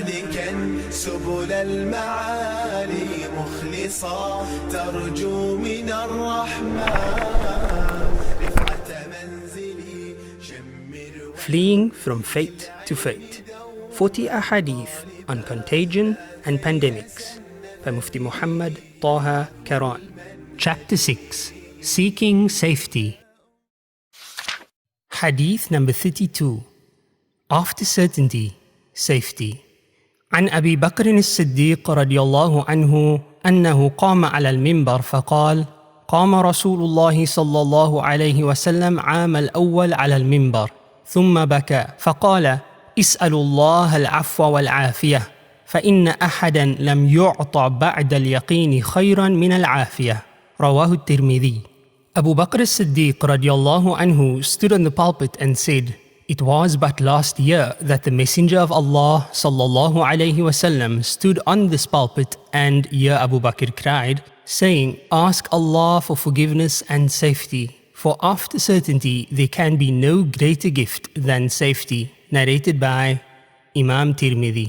سالكا سبل المعالي مخلصا ترجو من الرحمن رفعة منزلي شمر. Fleeing from fate to fate. 40 ahadith on contagion and pandemics by Mufti Muhammad Taha Karan. Chapter 6. Seeking Safety. Hadith number 32. After certainty, safety. عن أبي بكر الصديق رضي الله عنه أنه قام على المنبر فقال: قام رسول الله صلى الله عليه وسلم عام الأول على المنبر ثم بكى فقال: اسألوا الله العفو والعافية فإن أحدا لم يعطى بعد اليقين خيرا من العافية. رواه الترمذي. Abu Bakr as-Siddiq radiallahu anhu stood on the pulpit and said, "It was but last year that the Messenger of Allah sallallahu alayhi wasallam stood on this pulpit, and Ya Abu Bakr cried, saying, Ask Allah for forgiveness and safety, for after certainty there can be no greater gift than safety." Narrated by Imam Tirmidhi.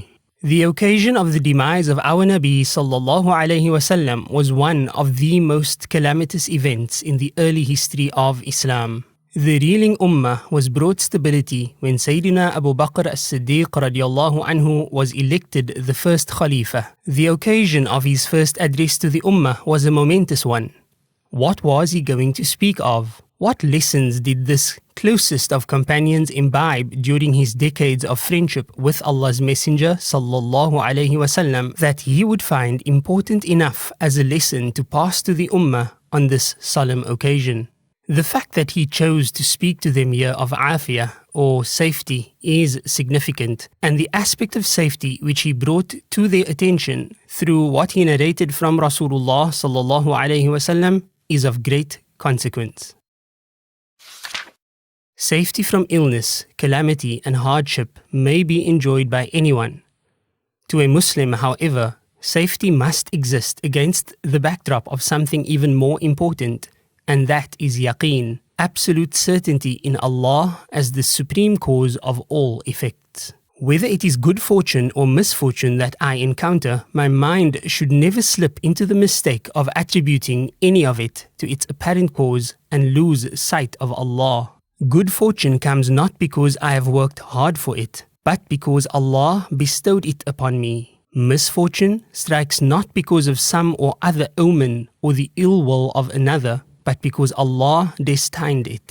The occasion of the demise of our Nabi sallallahu alayhi wasallam was one of the most calamitous events in the early history of Islam. The reeling ummah was brought stability when Sayyidina Abu Bakr as-Siddiq radiallahu anhu was elected the first Khalifa. The occasion of his first address to the ummah was a momentous one. What was he going to speak of? What lessons did this closest of companions imbibe during his decades of friendship with Allah's Messenger sallallahu alaihi wasallam that he would find important enough as a lesson to pass to the ummah on this solemn occasion? The fact that he chose to speak to them here of afiyah or safety is significant, and the aspect of safety which he brought to their attention through what he narrated from Rasulullah sallallahu alaihi wasallam is of great consequence. Safety from illness, calamity and hardship may be enjoyed by anyone. To a Muslim, however, safety must exist against the backdrop of something even more important, and that is yaqeen, absolute certainty in Allah as the supreme cause of all effects. Whether it is good fortune or misfortune that I encounter, my mind should never slip into the mistake of attributing any of it to its apparent cause and lose sight of Allah. Good fortune comes not because I have worked hard for it, but because Allah bestowed it upon me. Misfortune strikes not because of some or other omen or the ill will of another, but because Allah destined it.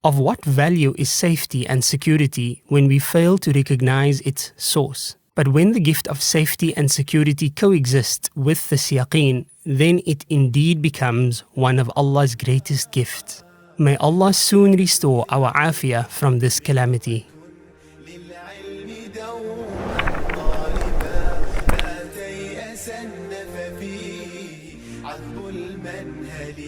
Of what value is safety and security when we fail to recognize its source? But when the gift of safety and security coexists with this yaqeen, then it indeed becomes one of Allah's greatest gifts. May Allah soon restore our afiyah from this calamity. فيه عذب المنهل